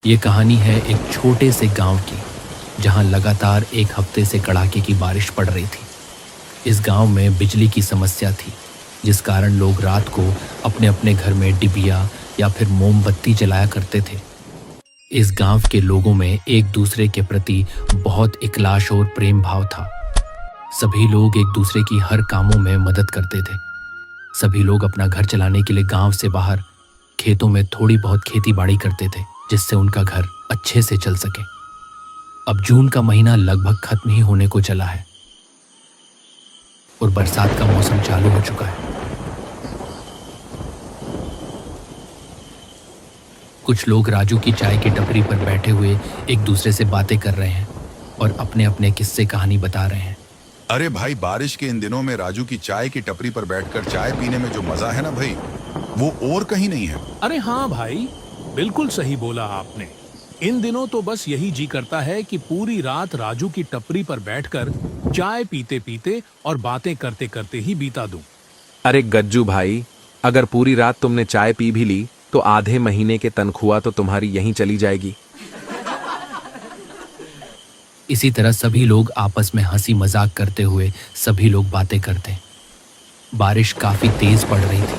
ये कहानी है एक छोटे से गांव की, जहां लगातार एक हफ्ते से कड़ाके की बारिश पड़ रही थी। इस गांव में बिजली की समस्या थी, जिस कारण लोग रात को अपने अपने घर में डिबिया या फिर मोमबत्ती जलाया करते थे। इस गांव के लोगों में एक दूसरे के प्रति बहुत इखलास और प्रेम भाव था। सभी लोग एक दूसरे की हर कामों में मदद करते थे। सभी लोग अपना घर चलाने के लिए गांव से बाहर खेतों में थोड़ी बहुत खेती बाड़ी करते थे, जिससे उनका घर अच्छे से चल सके। अब जून का महीना लगभग खत्म ही होने को चला है और बरसात का मौसम चालू हो चुका है। कुछ लोग राजू की चाय की टपरी पर बैठे हुए एक दूसरे से बातें कर रहे हैं और अपने अपने किस्से कहानी बता रहे हैं। अरे भाई, बारिश के इन दिनों में राजू की चाय की टपरी पर बैठकर चाय पीने में जो मजा है ना भाई, वो और कहीं नहीं है। अरे हाँ भाई, बिल्कुल सही बोला आपने। इन दिनों तो बस यही जी करता है कि पूरी रात राजू की टपरी पर बैठकर चाय पीते पीते और बातें करते करते ही बीता दूं। अरे गज्जू भाई, अगर पूरी रात तुमने चाय पी भी ली तो आधे महीने के तनख्वाह तो तुम्हारी यहीं चली जाएगी। इसी तरह सभी लोग आपस में हंसी मजाक करते हुए सभी लोग बातें करते। बारिश काफी तेज पड़ रही थी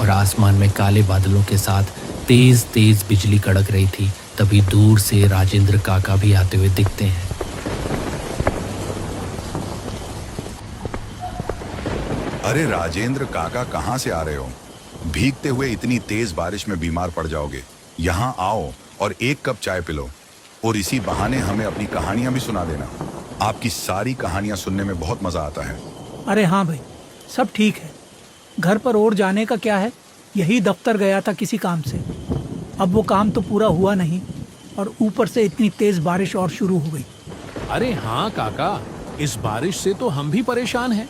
और आसमान में काले बादलों के साथ तेज तेज बिजली कड़क रही थी। तभी दूर से राजेंद्र काका भी आते हुए दिखते हैं। अरे राजेंद्र काका, कहाँ से आ रहे हो? भीगते हुए इतनी तेज बारिश में बीमार पड़ जाओगे। यहाँ आओ और एक कप चाय पिलो, और इसी बहाने हमें अपनी कहानियां भी सुना देना। आपकी सारी कहानियां सुनने में बहुत मजा आता है। अरे हाँ भाई, सब ठीक है। घर पर और जाने का क्या है, यही दफ्तर गया था किसी काम से। अब वो काम तो पूरा हुआ नहीं और ऊपर से इतनी तेज बारिश और शुरू हो गई। अरे हाँ काका, इस बारिश से तो हम भी परेशान हैं,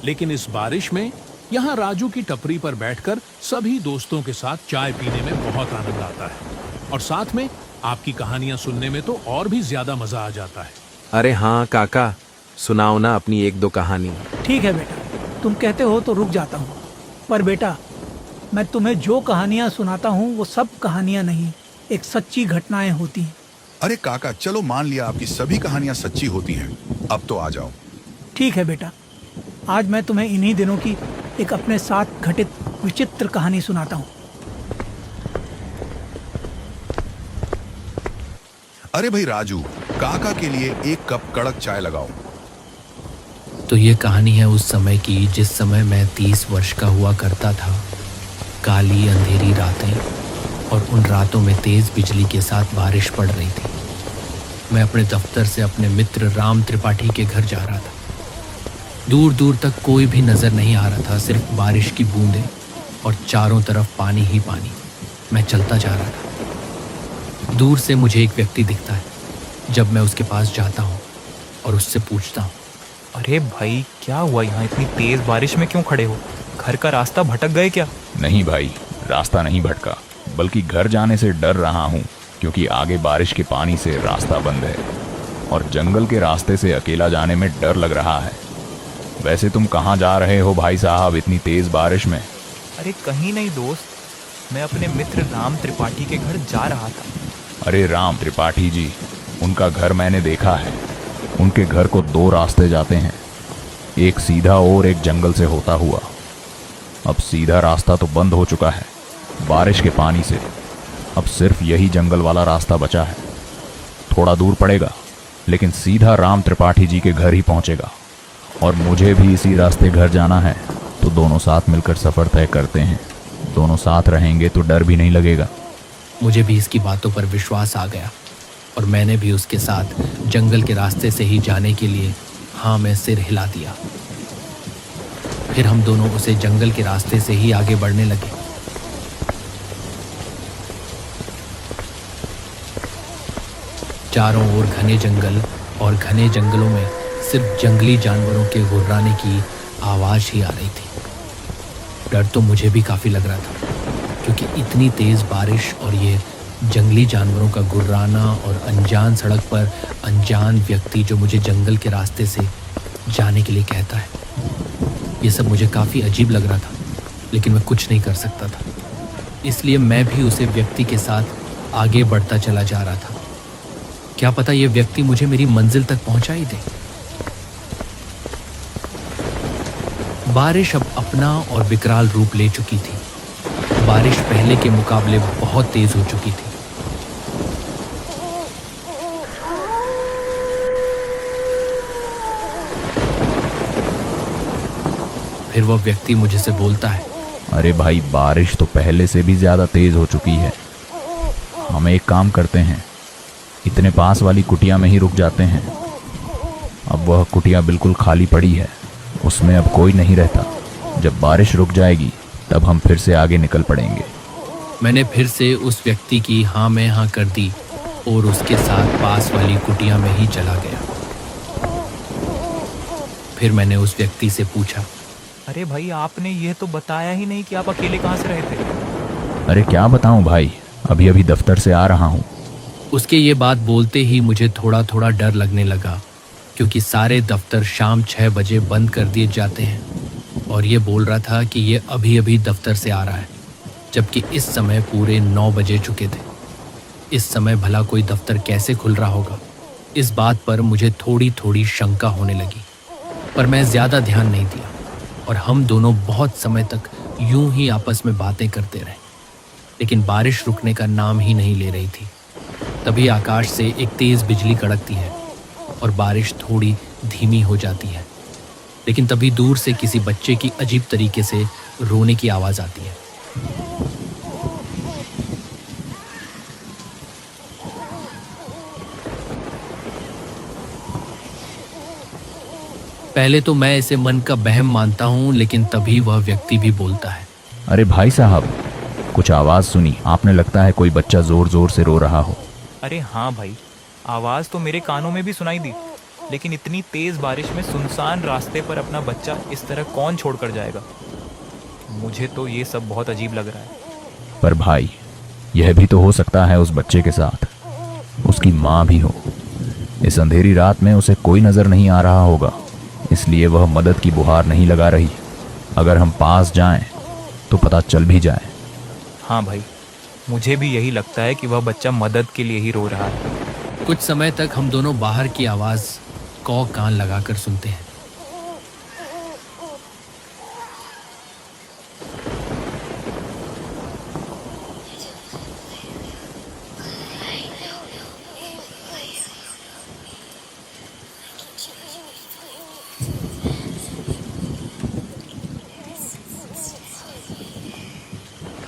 लेकिन इस बारिश में यहाँ राजू की टपरी पर बैठकर सभी दोस्तों के साथ चाय पीने में बहुत आनंद आता है और साथ में आपकी कहानियां सुनने में तो और भी ज्यादा मजा आ जाता है। अरे हाँ काका, सुनाओ ना अपनी एक दो कहानी। ठीक है बेटा, तुम कहते हो तो रुक जाता हूँ। पर बेटा, मैं तुम्हें जो कहानियाँ सुनाता हूँ वो सब कहानियाँ नहीं, एक सच्ची घटनाएं होती हैं। अरे काका, चलो मान लिया आपकी सभी कहानियां सच्ची होती हैं, अब तो आ जाओ। ठीक है बेटा, आज मैं तुम्हें इन्हीं दिनों की एक अपने साथ घटित विचित्र कहानी सुनाता हूँ। अरे भाई राजू, काका के लिए एक कप कड़क चाय लगाओ। तो ये कहानी है उस समय की जिस समय मैं 30 वर्ष का हुआ करता था। काली अंधेरी रातें और उन रातों में तेज बिजली के साथ बारिश पड़ रही थी। मैं अपने दफ्तर से अपने मित्र राम त्रिपाठी के घर जा रहा था। दूर दूर तक कोई भी नजर नहीं आ रहा था, सिर्फ बारिश की बूंदें और चारों तरफ पानी ही पानी। मैं चलता जा रहा था। दूर से मुझे एक व्यक्ति दिखता है। जब मैं उसके पास जाता हूँ और उससे पूछता हूँ, अरे भाई, क्या हुआ? यहाँ इतनी तेज बारिश में क्यों खड़े हो? घर का रास्ता भटक गए क्या? नहीं भाई, रास्ता नहीं भटका, बल्कि घर जाने से डर रहा हूँ, क्योंकि आगे बारिश के पानी से रास्ता बंद है और जंगल के रास्ते से अकेला जाने में डर लग रहा है। वैसे तुम कहाँ जा रहे हो भाई साहब इतनी तेज बारिश में? अरे कहीं नहीं दोस्त, मैं अपने मित्र राम त्रिपाठी के घर जा रहा था। अरे राम त्रिपाठी जी, उनका घर मैंने देखा है। उनके घर को 2 रास्ते जाते हैं, एक सीधा और एक जंगल से होता हुआ। अब सीधा रास्ता तो बंद हो चुका है बारिश के पानी से। अब सिर्फ यही जंगल वाला रास्ता बचा है। थोड़ा दूर पड़ेगा, लेकिन सीधा राम त्रिपाठी जी के घर ही पहुंचेगा। और मुझे भी इसी रास्ते घर जाना है, तो दोनों साथ मिलकर सफ़र तय करते हैं। दोनों साथ रहेंगे तो डर भी नहीं लगेगा। मुझे भी इसकी बातों पर विश्वास आ गया और मैंने भी उसके साथ जंगल के रास्ते से ही जाने के लिए हाँ में सिर हिला दिया। फिर हम दोनों उसे जंगल के रास्ते से ही आगे बढ़ने लगे। चारों ओर घने जंगल और घने जंगलों में सिर्फ जंगली जानवरों के गुर्राने की आवाज ही आ रही थी। डर तो मुझे भी काफी लग रहा था, क्योंकि इतनी तेज बारिश और ये जंगली जानवरों का गुर्राना और अनजान सड़क पर अनजान व्यक्ति जो मुझे जंगल के रास्ते से जाने के लिए कहता है, ये सब मुझे काफ़ी अजीब लग रहा था। लेकिन मैं कुछ नहीं कर सकता था, इसलिए मैं भी उसे व्यक्ति के साथ आगे बढ़ता चला जा रहा था। क्या पता ये व्यक्ति मुझे मेरी मंजिल तक पहुंचा ही दे। बारिश अब अपना और विकराल रूप ले चुकी थी। बारिश पहले के मुकाबले बहुत तेज हो चुकी थी। फिर वह व्यक्ति मुझे से बोलता है, अरे भाई, बारिश तो पहले से भी ज्यादा तेज हो चुकी है। हम एक काम करते हैं, इतने पास वाली कुटिया में ही रुक जाते हैं। अब वह कुटिया बिल्कुल खाली पड़ी है, उसमें अब कोई नहीं रहता। जब बारिश रुक जाएगी तब हम फिर से आगे निकल पड़ेंगे। मैंने फिर से उस व्यक्ति की हाँ में हाँ कर दी और उसके साथ पास वाली कुटिया में ही चला गया। फिर मैंने उस व्यक्ति से पूछा, अरे भाई, आपने ये तो बताया ही नहीं कि आप अकेले कहाँ से रहे थे। अरे क्या बताऊं भाई, अभी अभी दफ्तर से आ रहा हूँ। उसके ये बात बोलते ही मुझे थोड़ा थोड़ा डर लगने लगा, क्योंकि सारे दफ्तर शाम 6 बजे बंद कर दिए जाते हैं और ये बोल रहा था कि ये अभी अभी दफ्तर से आ रहा है, जबकि इस समय पूरे 9 बजे चुके थे। इस समय भला कोई दफ्तर कैसे खुल रहा होगा? इस बात पर मुझे थोड़ी थोड़ी शंका होने लगी, पर मैं ज़्यादा ध्यान नहीं दिया और हम दोनों बहुत समय तक यूं ही आपस में बातें करते रहे। लेकिन बारिश रुकने का नाम ही नहीं ले रही थी। तभी आकाश से एक तेज़ बिजली कड़कती है और बारिश थोड़ी धीमी हो जाती है। लेकिन तभी दूर से किसी बच्चे की अजीब तरीके से रोने की आवाज़ आती है। पहले तो मैं इसे मन का बहम मानता हूँ, लेकिन तभी वह व्यक्ति भी बोलता है, अरे भाई साहब, कुछ आवाज़ सुनी आपने, लगता है कोई बच्चा जोर जोर से रो रहा हो। अरे हाँ भाई, आवाज़ तो मेरे कानों में भी सुनाई दी, लेकिन इतनी तेज़ बारिश में सुनसान रास्ते पर अपना बच्चा इस तरह कौन छोड़कर जाएगा? मुझे तो ये सब बहुत अजीब लग रहा है। पर भाई, यह भी तो हो सकता है उस बच्चे के साथ उसकी माँ भी हो। इस अंधेरी रात में उसे कोई नज़र नहीं आ रहा होगा, इसलिए वह मदद की गुहार नहीं लगा रही। अगर हम पास जाएं तो पता चल भी जाए। हाँ भाई, मुझे भी यही लगता है कि वह बच्चा मदद के लिए ही रो रहा है। कुछ समय तक हम दोनों बाहर की आवाज़ कौ कान लगाकर सुनते हैं।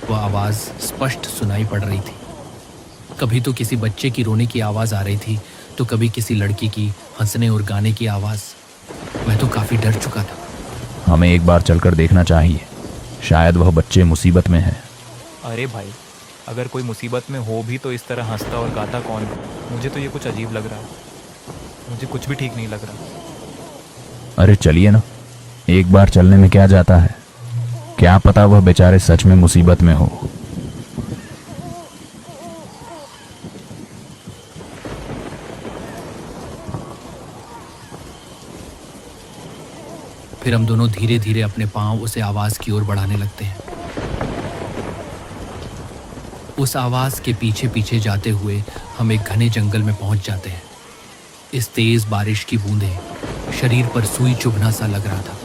वह आवाज़ स्पष्ट सुनाई पड़ रही थी। कभी तो किसी बच्चे की रोने की आवाज़ आ रही थी, तो कभी किसी लड़की की हंसने और गाने की आवाज़। मैं तो काफ़ी डर चुका था। हमें एक बार चलकर देखना चाहिए, शायद वह बच्चे मुसीबत में हैं। अरे भाई, अगर कोई मुसीबत में हो भी तो इस तरह हंसता और गाता कौन है? मुझे तो ये कुछ अजीब लग रहा है। मुझे कुछ भी ठीक नहीं लग रहा। अरे चलिए ना, एक बार चलने में क्या जाता है, क्या पता वह बेचारे सच में मुसीबत में हो। फिर हम दोनों धीरे धीरे अपने पांव उसे आवाज़ की ओर बढ़ाने लगते हैं। उस आवाज़ के पीछे पीछे जाते हुए हम एक घने जंगल में पहुंच जाते हैं। इस तेज बारिश की बूंदें शरीर पर सुई चुभना सा लग रहा था।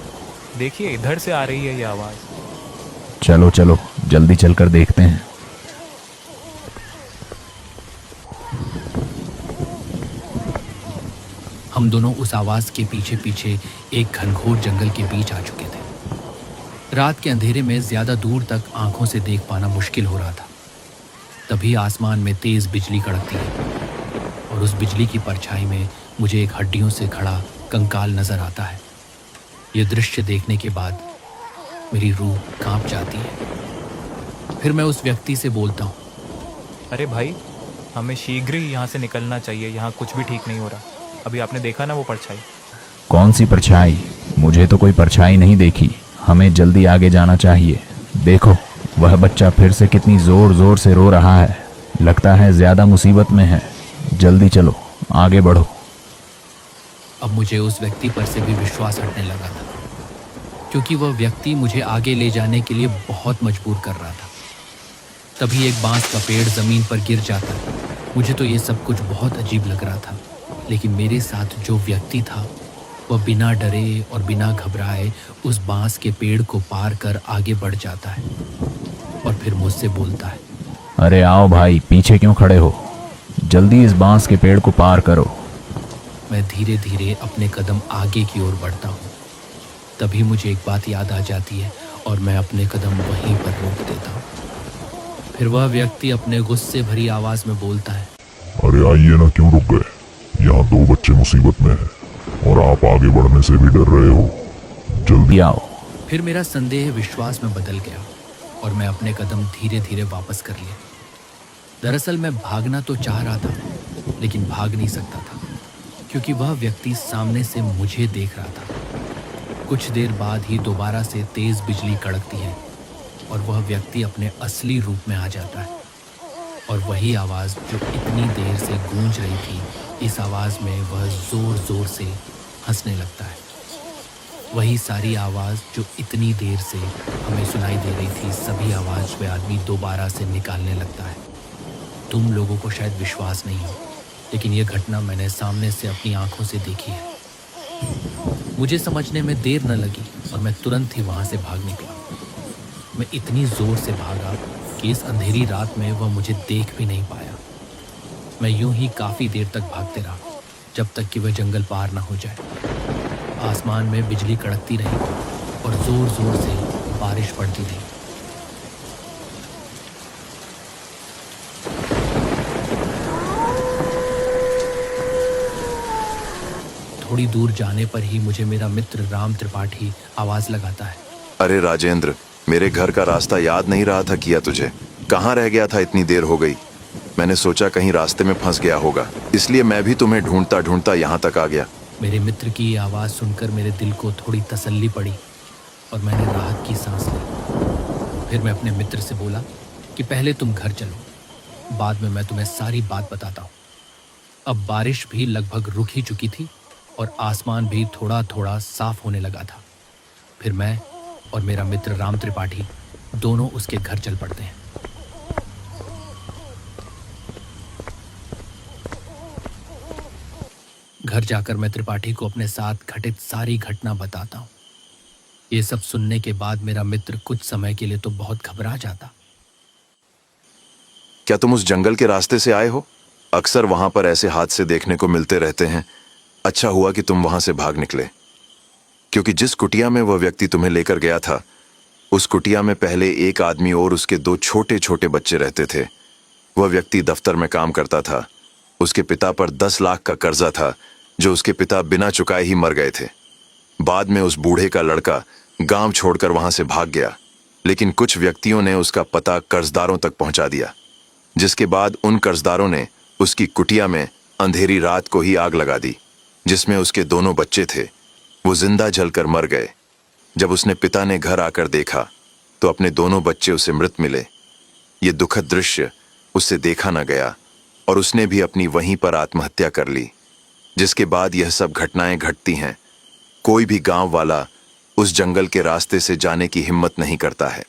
देखिए, इधर से आ रही है ये आवाज़। चलो चलो, जल्दी चलकर देखते हैं। हम दोनों उस आवाज़ के पीछे पीछे एक घनघोर जंगल के बीच आ चुके थे। रात के अंधेरे में ज़्यादा दूर तक आंखों से देख पाना मुश्किल हो रहा था। तभी आसमान में तेज़ बिजली कड़कती है और उस बिजली की परछाई में मुझे एक हड्डियों से खड़ा कंकाल नज़र आता है। ये दृश्य देखने के बाद मेरी रूह कांप जाती है। फिर मैं उस व्यक्ति से बोलता हूँ, अरे भाई, हमें शीघ्र ही यहाँ से निकलना चाहिए। यहाँ कुछ भी ठीक नहीं हो रहा। अभी आपने देखा ना वो परछाई? कौन सी परछाई? मुझे तो कोई परछाई नहीं देखी। हमें जल्दी आगे जाना चाहिए। देखो, वह बच्चा फिर से कितनी जोर जोर से रो रहा है। लगता है ज्यादा मुसीबत में है। जल्दी चलो, आगे बढ़ो। अब मुझे उस व्यक्ति पर से भी विश्वास हटने लगा था, क्योंकि वह व्यक्ति मुझे आगे ले जाने के लिए बहुत मजबूर कर रहा था। तभी एक बांस का पेड़ जमीन पर गिर जाता है। मुझे तो ये सब कुछ बहुत अजीब लग रहा था, लेकिन मेरे साथ जो व्यक्ति था वह बिना डरे और बिना घबराए उस बांस के पेड़ को पार कर आगे बढ़ जाता है और फिर मुझसे बोलता है, अरे आओ भाई, पीछे क्यों खड़े हो? जल्दी इस बांस के पेड़ को पार करो। मैं धीरे धीरे अपने कदम आगे की ओर बढ़ता हूँ। तभी मुझे एक बात याद आ जाती है और मैं अपने कदम वहीं पर रोक देता हूँ। फिर वह व्यक्ति अपने गुस्से भरी आवाज में बोलता है, अरे आइए ना, क्यों रुक गए? यहाँ 2 बच्चे मुसीबत में हैं और आप आगे बढ़ने से भी डर रहे हो। जल्दी आओ। फिर मेरा संदेह विश्वास में बदल गया और मैं अपने कदम धीरे धीरे वापस कर लिए। दरअसल मैं भागना तो चाह रहा था, लेकिन भाग नहीं सकता था क्योंकि वह व्यक्ति सामने से मुझे देख रहा था। कुछ देर बाद ही दोबारा से तेज बिजली कड़कती है और वह व्यक्ति अपने असली रूप में आ जाता है। और वही आवाज़ जो इतनी देर से गूंज रही थी, इस आवाज़ में वह ज़ोर ज़ोर से हंसने लगता है। वही सारी आवाज़ जो इतनी देर से हमें सुनाई दे रही थी, सभी आवाज़ वह आदमी दोबारा से निकालने लगता है। तुम लोगों को शायद विश्वास नहीं हो, लेकिन यह घटना मैंने सामने से अपनी आंखों से देखी है। मुझे समझने में देर न लगी और मैं तुरंत ही वहाँ से भाग निकला। मैं इतनी ज़ोर से भागा कि इस अंधेरी रात में वह मुझे देख भी नहीं पाया। मैं यूं ही काफ़ी देर तक भागते रहा, जब तक कि वह जंगल पार न हो जाए। आसमान में बिजली कड़कती रही और ज़ोर ज़ोर से बारिश पड़ती रही। थोड़ी दूर जाने पर ही मुझे मेरा मित्र राम त्रिपाठी आवाज़ लगाता है, अरे राजेंद्र, मेरे घर का रास्ता याद नहीं रहा था किया तुझे? कहाँ रह गया था? इतनी देर हो गई। मैंने सोचा कहीं रास्ते में फंस गया होगा, इसलिए मैं भी तुम्हें ढूंढता ढूंढता यहाँ तक आ गया। मेरे मित्र की ये आवाज़ सुनकर मेरे दिल को थोड़ी तसल्ली पड़ी और मैंने राहत की सांस ली। फिर मैं अपने मित्र से बोला कि पहले तुम घर चलो, बाद में मैं तुम्हें सारी बात बताता हूँ। अब बारिश भी लगभग रुक ही चुकी थी और आसमान भी थोड़ा थोड़ा साफ होने लगा था। फिर मैं और मेरा मित्र राम त्रिपाठी दोनों उसके घर चल पड़ते हैं। घर जाकर मैं त्रिपाठी को अपने साथ घटित सारी घटना बताता हूँ। ये सब सुनने के बाद मेरा मित्र कुछ समय के लिए तो बहुत घबरा जाता। क्या तुम उस जंगल के रास्ते से आए हो? अक्सर वहां पर ऐसे हादसे देखने को मिलते रहते हैं। अच्छा हुआ कि तुम वहां से भाग निकले, क्योंकि जिस कुटिया में वह व्यक्ति तुम्हें लेकर गया था, उस कुटिया में पहले एक आदमी और उसके 2 छोटे छोटे बच्चे रहते थे। वह व्यक्ति दफ्तर में काम करता था। उसके पिता पर 10 लाख का कर्जा था, जो उसके पिता बिना चुकाए ही मर गए थे। बाद में उस बूढ़े का लड़का गांव छोड़कर वहां से भाग गया, लेकिन कुछ व्यक्तियों ने उसका पता कर्जदारों तक पहुंचा दिया, जिसके बाद उन कर्जदारों ने उसकी कुटिया में अंधेरी रात को ही आग लगा दी, जिसमें उसके दोनों बच्चे थे। वो जिंदा जलकर मर गए। जब उसने पिता ने घर आकर देखा तो अपने दोनों बच्चे उसे मृत मिले। ये दुखद दृश्य उससे देखा न गया और उसने भी अपनी वहीं पर आत्महत्या कर ली। जिसके बाद यह सब घटनाएं घटती हैं। कोई भी गांव वाला उस जंगल के रास्ते से जाने की हिम्मत नहीं करता है।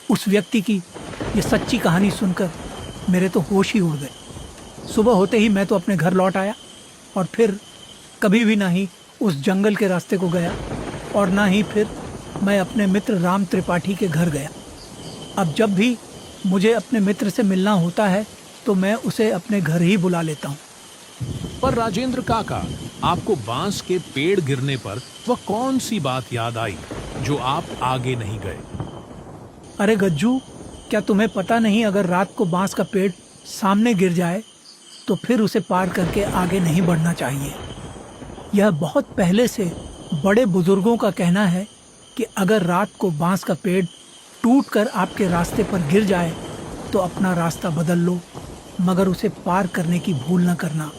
उस व्यक्ति की ये सच्ची कहानी सुनकर मेरे तो होश ही उड़ गए। सुबह होते ही मैं तो अपने घर लौट आया और फिर कभी भी ना ही उस जंगल के रास्ते को गया और ना ही फिर मैं अपने मित्र राम त्रिपाठी के घर गया। अब जब भी मुझे अपने मित्र से मिलना होता है तो मैं उसे अपने घर ही बुला लेता हूँ। पर राजेंद्र काका, आपको बांस के पेड़ गिरने पर वह कौन सी बात याद आई जो आप आगे नहीं गए? अरे गज्जू, क्या तुम्हें पता नहीं, अगर रात को बांस का पेड़ सामने गिर जाए तो फिर उसे पार करके आगे नहीं बढ़ना चाहिए। यह बहुत पहले से बड़े बुजुर्गों का कहना है कि अगर रात को बांस का पेड़ टूटकर आपके रास्ते पर गिर जाए तो अपना रास्ता बदल लो, मगर उसे पार करने की भूल न करना।